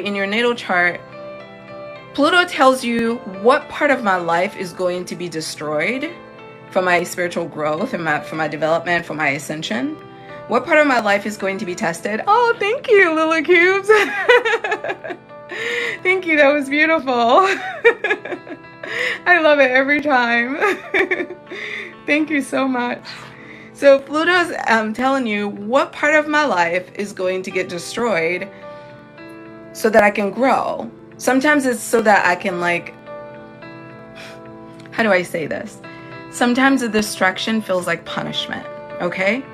In your natal chart, Pluto tells you what part of my life is going to be destroyed for my spiritual growth and for my development, for my ascension. What part of my life is going to be tested? Oh, thank you, Lily Cubes. Thank you, that was beautiful. I love it every time. Thank you so much. So Pluto's telling you what part of my life is going to get destroyed so that I can grow. Sometimes it's so that I can, like, how do I say this? Sometimes the destruction feels like punishment, okay?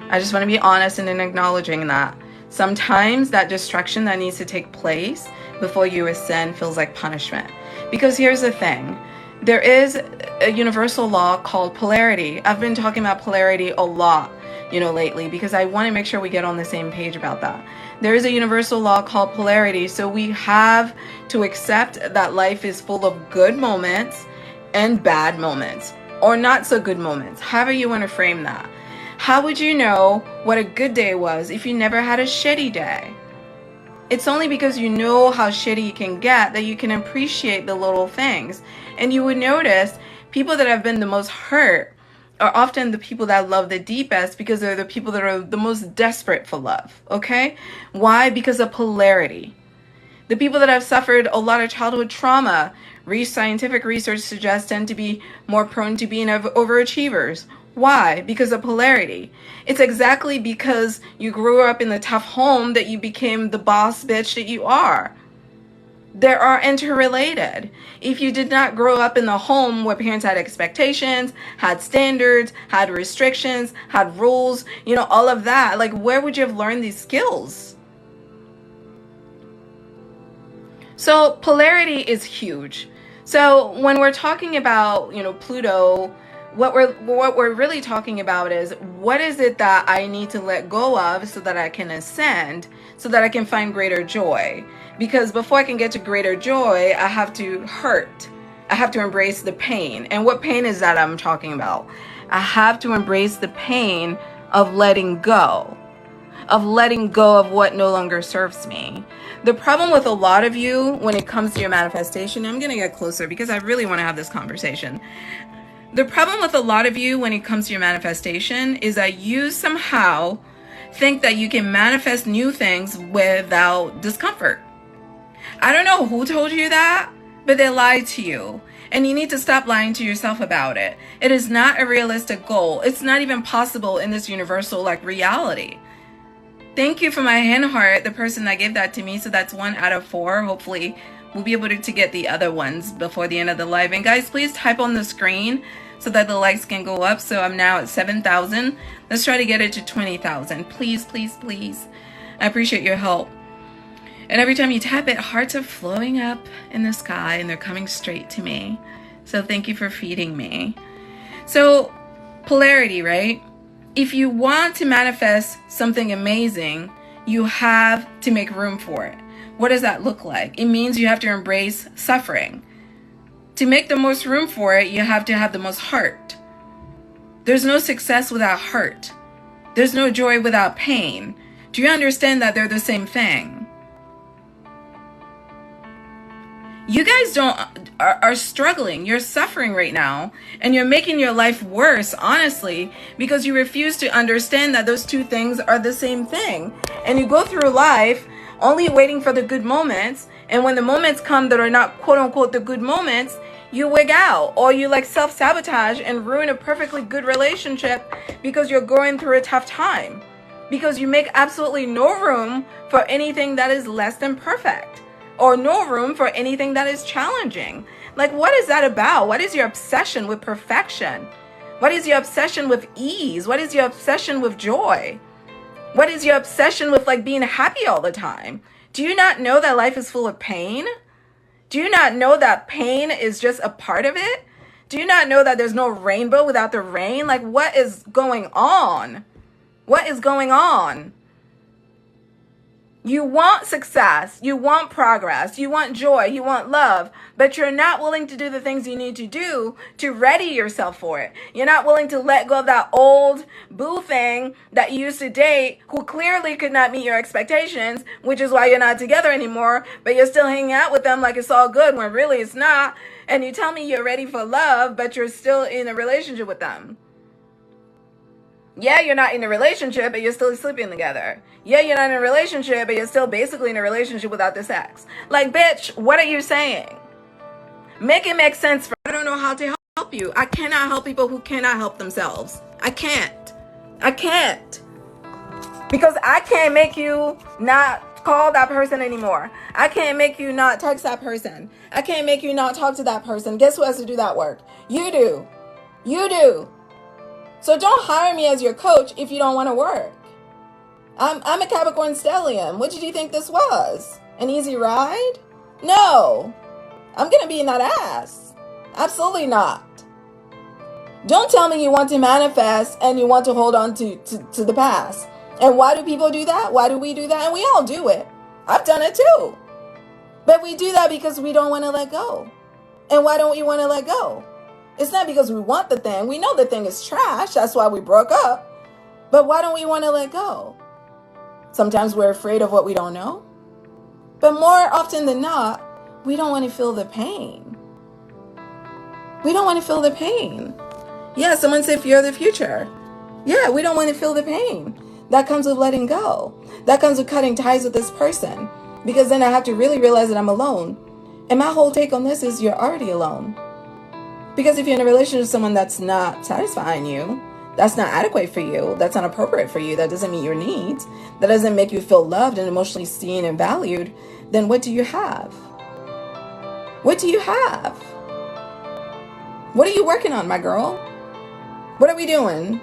I just want to be honest and in acknowledging that. Sometimes that destruction that needs to take place before you ascend feels like punishment. Because here's the thing. There is a universal law called polarity. I've been talking about polarity a lot, lately, because I want to make sure we get on the same page about that. There is a universal law called polarity. So we have to accept that life is full of good moments and bad moments, or not so good moments, however you want to frame that. How would you know what a good day was if you never had a shitty day? It's only because you know how shitty you can get that you can appreciate the little things. And you would notice people that have been the most hurt are often the people that love the deepest, because they're the people that are the most desperate for love, okay? Why? Because of polarity. The people that have suffered a lot of childhood trauma, scientific research suggests, tend to be more prone to being overachievers. Why? Because of polarity. It's exactly because you grew up in the tough home that you became the boss bitch that you are. They are interrelated. If you did not grow up in the home where parents had expectations, had standards, had restrictions, had rules, all of that, like, where would you have learned these skills? So polarity is huge. So when we're talking about, Pluto, what we're really talking about is, what is it that I need to let go of so that I can ascend, so that I can find greater joy? Because before I can get to greater joy, I have to hurt. I have to embrace the pain. And what pain is that I'm talking about? I have to embrace the pain of letting go of what no longer serves me. The problem with a lot of you when it comes to your manifestation, I'm going to get closer because I really want to have this conversation. The problem with a lot of you when it comes to your manifestation is that you somehow think that you can manifest new things without discomfort. I don't know who told you that, but they lied to you. And you need to stop lying to yourself about it. It is not a realistic goal. It's not even possible in this universal reality. Thank you for my hand heart, the person that gave that to me. So that's 1 out of 4. Hopefully we'll be able to get the other ones before the end of the live. And guys, please type on the screen so that the likes can go up. So I'm now at 7,000. Let's try to get it to 20,000. Please, please, please. I appreciate your help. And every time you tap it, hearts are flowing up in the sky and they're coming straight to me. So thank you for feeding me. So polarity, right? If you want to manifest something amazing, you have to make room for it. What does that look like? It means you have to embrace suffering. To make the most room for it, you have to have the most heart. There's no success without heart. There's no joy without pain. Do you understand that they're the same thing? You guys are struggling. You're suffering right now, and you're making your life worse, honestly, because you refuse to understand that those two things are the same thing. And you go through life only waiting for the good moments, and when the moments come that are not quote unquote the good moments, you wig out, or you self-sabotage and ruin a perfectly good relationship because you're going through a tough time, because you make absolutely no room for anything that is less than perfect, or no room for anything that is challenging. What is that about? What is your obsession with perfection? What is your obsession with ease? What is your obsession with joy? What is your obsession with being happy all the time? Do you not know that life is full of pain? Do you not know that pain is just a part of it? Do you not know that there's no rainbow without the rain? What is going on? What is going on? You want success, you want progress, you want joy, you want love, but you're not willing to do the things you need to do to ready yourself for it. You're not willing to let go of that old boo thing that you used to date who clearly could not meet your expectations, which is why you're not together anymore, but you're still hanging out with them like it's all good when really it's not. And you tell me you're ready for love, but you're still in a relationship with them. Yeah, you're not in a relationship, but you're still sleeping together. Yeah, you're not in a relationship, but you're still basically in a relationship without the sex. Like, bitch, what are you saying? Make it make sense. I don't know how to help you. I cannot help people who cannot help themselves. I can't. Because I can't make you not call that person anymore. I can't make you not text that person. I can't make you not talk to that person. Guess who has to do that work? You do. So don't hire me as your coach if you don't want to work. I'm a Capricorn stellium. What did you think this was? An easy ride? No. I'm going to be in that ass. Absolutely not. Don't tell me you want to manifest and you want to hold on to the past. And why do people do that? Why do we do that? And we all do it. I've done it too. But we do that because we don't want to let go. And why don't we want to let go? It's not because we want the thing. We know the thing is trash. That's why we broke up. But why don't we want to let go? Sometimes we're afraid of what we don't know. But more often than not, we don't want to feel the pain. Yeah, someone said fear of the future. Yeah, we don't want to feel the pain. That comes with letting go. That comes with cutting ties with this person. Because then I have to really realize that I'm alone. And my whole take on this is you're already alone. Because if you're in a relationship with someone that's not satisfying you, that's not adequate for you, that's not appropriate for you, that doesn't meet your needs, that doesn't make you feel loved and emotionally seen and valued, then what do you have? What are you working on, my girl? What are we doing?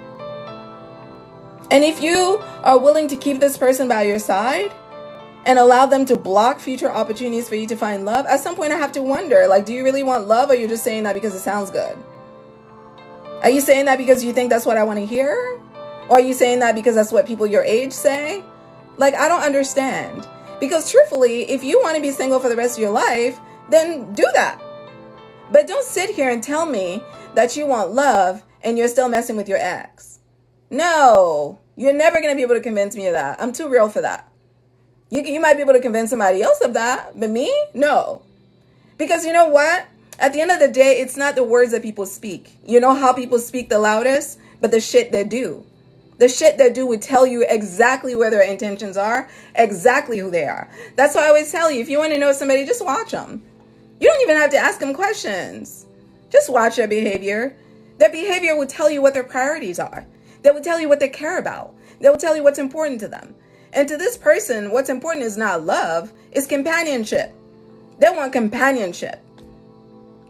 And if you are willing to keep this person by your side and allow them to block future opportunities for you to find love, at some point I have to wonder, like, do you really want love, or are you just saying that because it sounds good? Are you saying that because you think that's what I want to hear? Or are you saying that because that's what people your age say? Like, I don't understand. Because truthfully, if you want to be single for the rest of your life, then do that. But don't sit here and tell me that you want love and you're still messing with your ex. No, you're never going to be able to convince me of that. I'm too real for that. You might be able to convince somebody else of that, but me? No. Because you know what? At the end of the day, it's not the words that people speak. You know how people speak the loudest? But the shit they do. The shit they do would tell you exactly where their intentions are, exactly who they are. That's why I always tell you, if you want to know somebody, just watch them. You don't even have to ask them questions. Just watch their behavior. Their behavior will tell you what their priorities are. They will tell you what they care about. They will tell you what's important to them. And to this person, what's important is not love, it's companionship. They want companionship.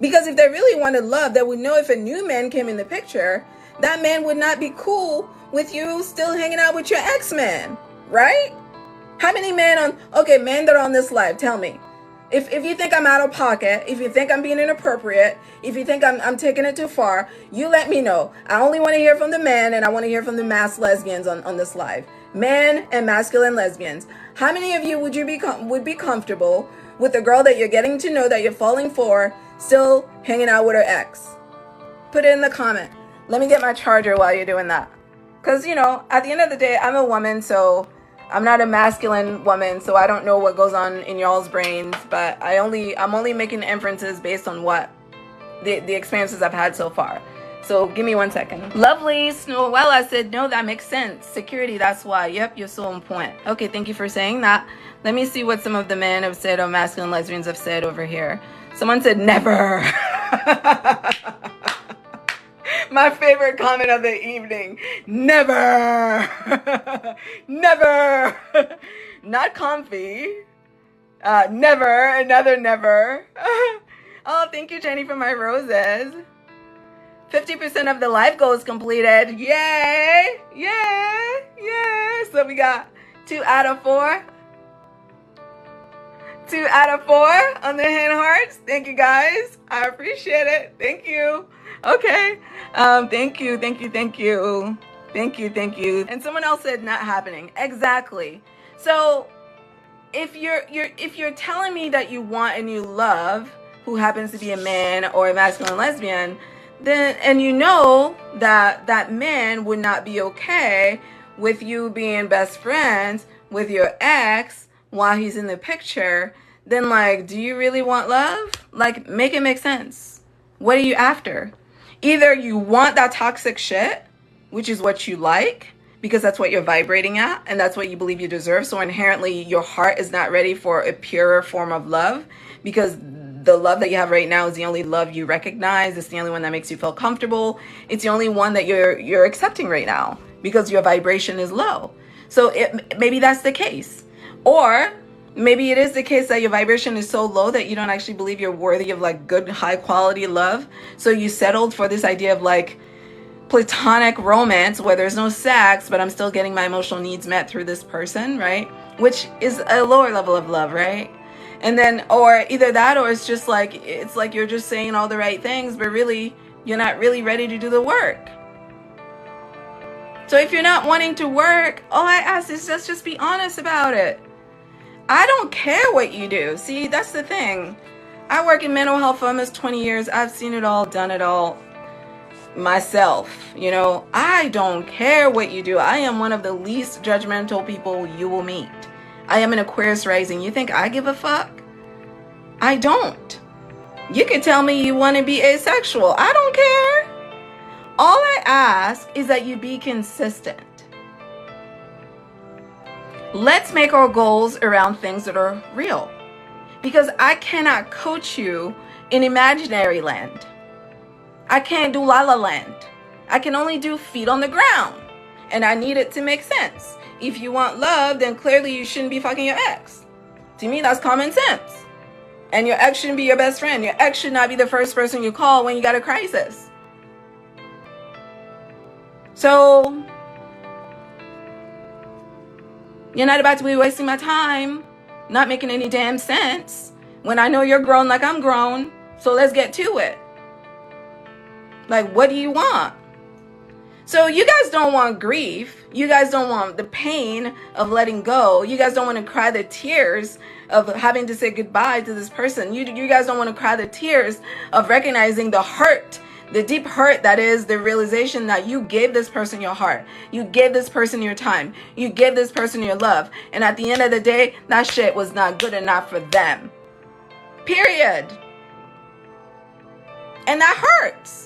Because if they really wanted love, they would know if a new man came in the picture, that man would not be cool with you still hanging out with your ex-man, right? How many men men that are on this live, tell me. If you think I'm out of pocket, if you think I'm being inappropriate, if you think I'm taking it too far, you let me know. I only want to hear from the men, and I want to hear from the mass lesbians on this live. Men and masculine lesbians. How many of you would be comfortable with the girl that you're getting to know, that you're falling for, still hanging out with her ex? Put it in the comment. Let me get my charger while you're doing that. Because, at the end of the day, I'm a woman, so I'm not a masculine woman, so I don't know what goes on in y'all's brains, but I'm only making inferences based on what the experiences I've had so far. So give me 1 second. Lovely Snowella said, no, that makes sense. Security, that's why. Yep, you're so on point. Okay, thank you for saying that. Let me see what some of the men have said, or masculine lesbians have said over here. Someone said, never. My favorite comment of the evening. Never. Never. Not comfy. Never. Another never. Oh, thank you, Jenny, for my roses. 50% of the life goals completed. Yay. Yeah. So we got 2 out of 4. 2 out of 4 on the hand hearts. Thank you, guys. I appreciate it. Thank you. Okay. Thank you. And someone else said not happening. Exactly. So if you're telling me that you want a new love who happens to be a man or a masculine lesbian, then, and you know that that man would not be okay with you being best friends with your ex while he's in the picture, then like, do you really want love? Like, make it make sense. What are you after? Either you want that toxic shit, which is what you like, because that's what you're vibrating at and that's what you believe you deserve. So inherently your heart is not ready for a purer form of love, because the love that you have right now is the only love you recognize. It's the only one that makes you feel comfortable. It's the only one that you're accepting right now because your vibration is low. So maybe that's the case. Or maybe it is the case that your vibration is so low that you don't actually believe you're worthy of like good, high quality love. So you settled for this idea of like platonic romance where there's no sex, but I'm still getting my emotional needs met through this person, right? Which is a lower level of love, right? And then, or either that, or it's just like, it's like you're just saying all the right things, but really, you're not really ready to do the work. So if you're not wanting to work, all I ask is just be honest about it. I don't care what you do. See, that's the thing. I work in mental health for almost 20 years. I've seen it all, done it all myself. You know, I don't care what you do. I am one of the least judgmental people you will meet. I am an Aquarius rising. You think I give a fuck? I don't. You could tell me you want to be asexual. I don't care. All I ask is that you be consistent. Let's make our goals around things that are real. Because I cannot coach you in imaginary land. I can't do La La Land. I can only do feet on the ground. And I need it to make sense. If you want love, then clearly you shouldn't be fucking your ex. To me, that's common sense. And your ex shouldn't be your best friend. Your ex should not be the first person you call when you got a crisis. So, you're not about to be wasting my time, not making any damn sense, when I know you're grown like I'm grown. So let's get to it. Like, what do you want? So you guys don't want grief. You guys don't want the pain of letting go. You guys don't want to cry the tears of having to say goodbye to this person. You guys don't want to cry the tears of recognizing the hurt, the deep hurt that is the realization that you gave this person your heart. You gave this person your time. You gave this person your love. And at the end of the day, that shit was not good enough for them. Period. And that hurts.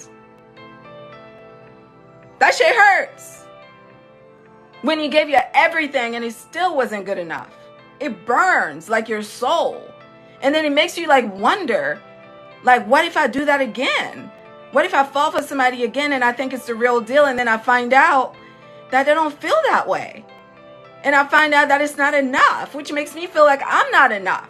That shit hurts. When you gave your everything and it still wasn't good enough. It burns like your soul. And then it makes you like wonder, like, what if I do that again? What if I fall for somebody again and I think it's the real deal and then I find out that they don't feel that way? And I find out that it's not enough, which makes me feel like I'm not enough.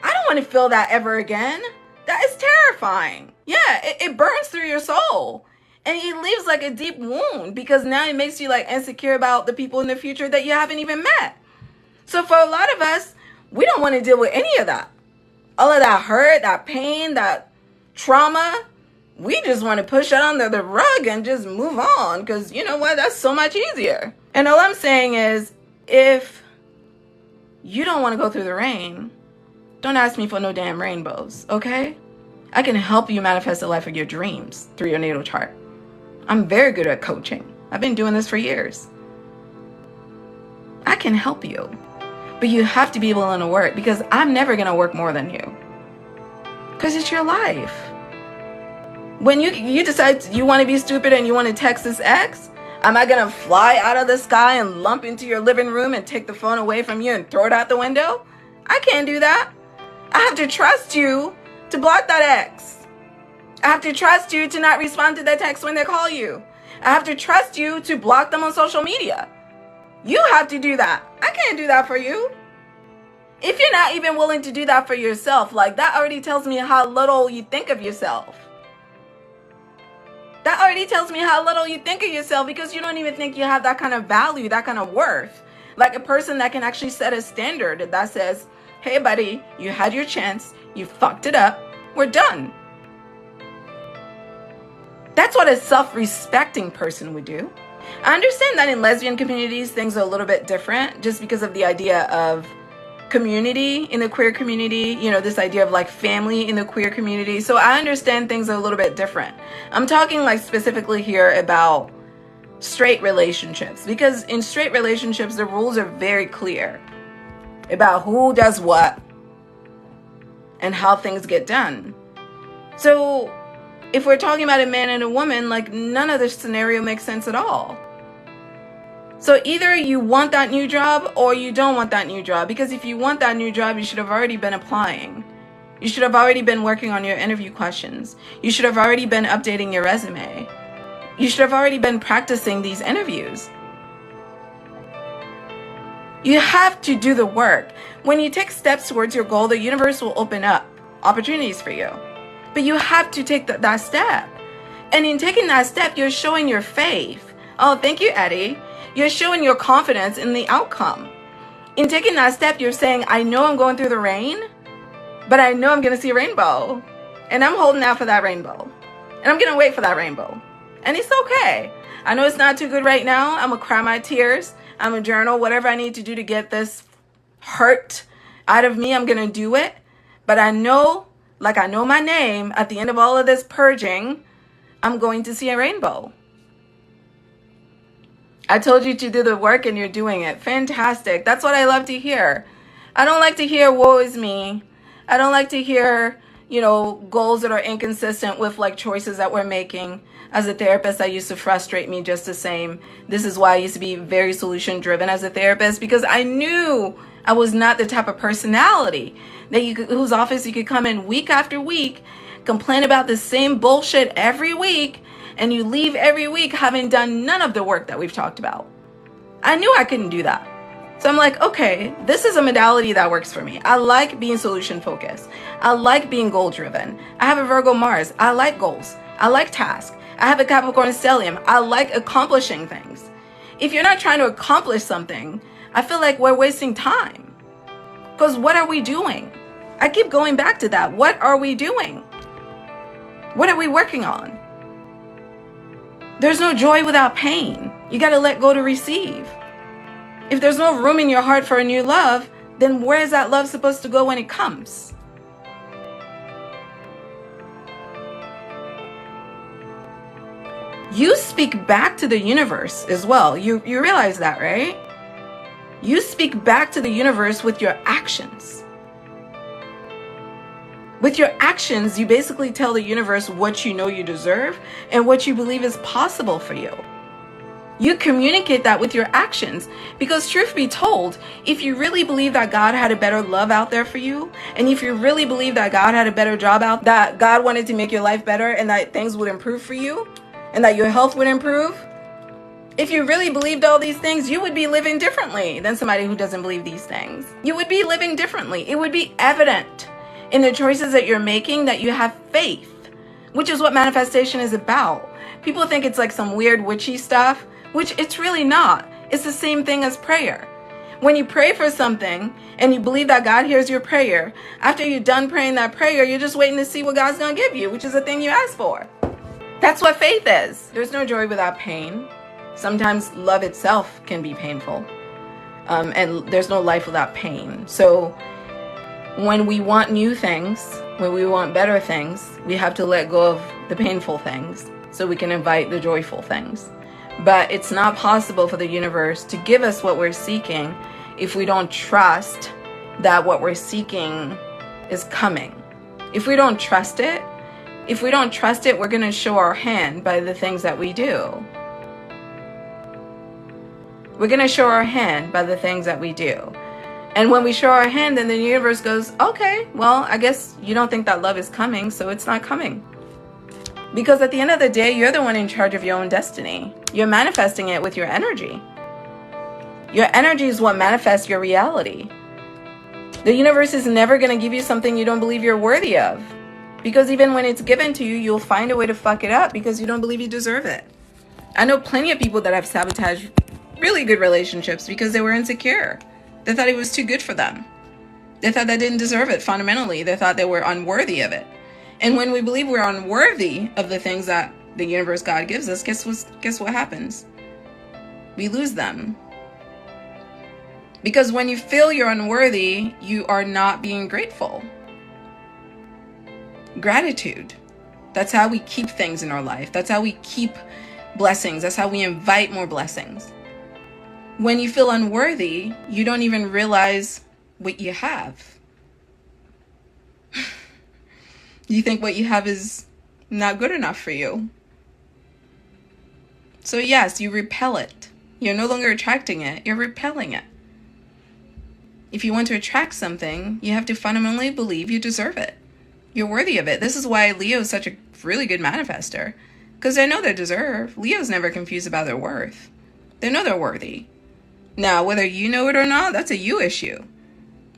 I don't want to feel that ever again. That is terrifying. Yeah, it burns through your soul. And it leaves like a deep wound because now it makes you like insecure about the people in the future that you haven't even met. So for a lot of us, we don't want to deal with any of that. All of that hurt, that pain, that trauma. We just want to push it under the rug and just move on because you know what? That's so much easier. And all I'm saying is if you don't want to go through the rain, don't ask me for no damn rainbows, okay? I can help you manifest the life of your dreams through your natal chart. I'm very good at coaching. I've been doing this for years. I can help you. But you have to be willing to work because I'm never going to work more than you. Because it's your life. When you decide you want to be stupid and you want to text this ex, am I going to fly out of the sky and lump into your living room and take the phone away from you and throw it out the window? I can't do that. I have to trust you to block that ex. I have to trust you to not respond to their text when they call you. I have to trust you to block them on social media. You have to do that. I can't do that for you. If you're not even willing to do that for yourself, like that already tells me how little you think of yourself. That already tells me how little you think of yourself because you don't even think you have that kind of value, that kind of worth. Like a person that can actually set a standard that says, hey buddy, you had your chance, you fucked it up, we're done. That's what a self-respecting person would do. I understand that in lesbian communities, things are a little bit different just because of the idea of community, in the queer community, you know, this idea of like family in the queer community. So I understand things are a little bit different. I'm talking like specifically here about straight relationships, because in straight relationships, the rules are very clear about who does what and how things get done. So if we're talking about a man and a woman, like none of this scenario makes sense at all. So either you want that new job or you don't want that new job, because if you want that new job, you should have already been applying. You should have already been working on your interview questions. You should have already been updating your resume. You should have already been practicing these interviews. You have to do the work. When you take steps towards your goal, the universe will open up opportunities for you. But you have to take that step. And in taking that step, you're showing your faith. Oh, thank you, Eddie. You're showing your confidence in the outcome. In taking that step, you're saying, I know I'm going through the rain, but I know I'm going to see a rainbow. And I'm holding out for that rainbow. And I'm going to wait for that rainbow. And it's okay. I know it's not too good right now. I'm going to cry my tears. I'm going to journal whatever I need to do to get this hurt out of me. I'm going to do it. But I know, like I know my name, at the end of all of this purging, I'm going to see a rainbow. I told you to do the work and you're doing it. Fantastic. That's what I love to hear. I don't like to hear woe is me. I don't like to hear, you know, goals that are inconsistent with like choices that we're making. As a therapist, that used to frustrate me just the same. This is why I used to be very solution driven as a therapist, because I knew I was not the type of personality that whose office you could come in week after week, complain about the same bullshit every week, and you leave every week having done none of the work that we've talked about. I knew I couldn't do that. So I'm like, okay, this is a modality that works for me. I like being solution focused. I like being goal driven. I have a Virgo Mars. I like goals. I like tasks. I have a Capricorn stellium. I like accomplishing things. If you're not trying to accomplish something, I feel like we're wasting time. Because what are we doing? I keep going back to that. What are we doing? What are we working on? There's no joy without pain. You got to let go to receive. If there's no room in your heart for a new love, then where is that love supposed to go when it comes? You speak back to the universe as well. You realize that, right? You speak back to the universe with your actions. With your actions, you basically tell the universe what you know you deserve and what you believe is possible for you. You communicate that with your actions, because truth be told, if you really believe that God had a better love out there for you, and if you really believe that God had a better job out, that God wanted to make your life better and that things would improve for you, and that your health would improve, if you really believed all these things, you would be living differently than somebody who doesn't believe these things. You would be living differently. It would be evident in the choices that you're making that you have faith, which is what manifestation is about. People think it's like some weird witchy stuff, which it's really not. It's the same thing as prayer. When you pray for something and you believe that God hears your prayer, after you're done praying that prayer, you're just waiting to see what God's going to give you, which is the thing you asked for. That's what faith is. There's no joy without pain. Sometimes love itself can be painful. And there's no life without pain. So when we want new things, when we want better things, we have to let go of the painful things so we can invite the joyful things. But it's not possible for the universe to give us what we're seeking if we don't trust that what we're seeking is coming. If we don't trust it, we're going to show our hand by the things that we do. We're going to show our hand by the things that we do. And when we show our hand, then the universe goes, okay, well, I guess you don't think that love is coming, so it's not coming. Because at the end of the day, you're the one in charge of your own destiny. You're manifesting it with your energy. Your energy is what manifests your reality. The universe is never going to give you something you don't believe you're worthy of. Because even when it's given to you, you'll find a way to fuck it up because you don't believe you deserve it. I know plenty of people that have sabotaged really good relationships because they were insecure. They thought it was too good for them. They thought they didn't deserve it fundamentally. They thought they were unworthy of it. And when we believe we're unworthy of the things that the universe, God gives us, guess what happens? We lose them. Because when you feel you're unworthy, you are not being grateful. Gratitude. That's how we keep things in our life. That's how we keep blessings. That's how we invite more blessings. When you feel unworthy, you don't even realize what you have. You think what you have is not good enough for you. So yes, you repel it. You're no longer attracting it, you're repelling it. If you want to attract something, you have to fundamentally believe you deserve it. You're worthy of it. This is why Leo is such a really good manifester. Because they know they deserve. Leo's never confused about their worth. They know they're worthy. Now, whether you know it or not, that's a you issue.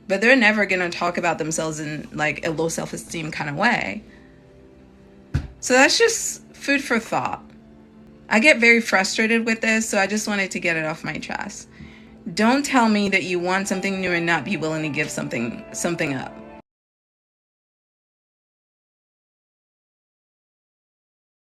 But they're never going to talk about themselves in like a low self-esteem kind of way. So that's just food for thought. I get very frustrated with this, so I just wanted to get it off my chest. Don't tell me that you want something new and not be willing to give something up.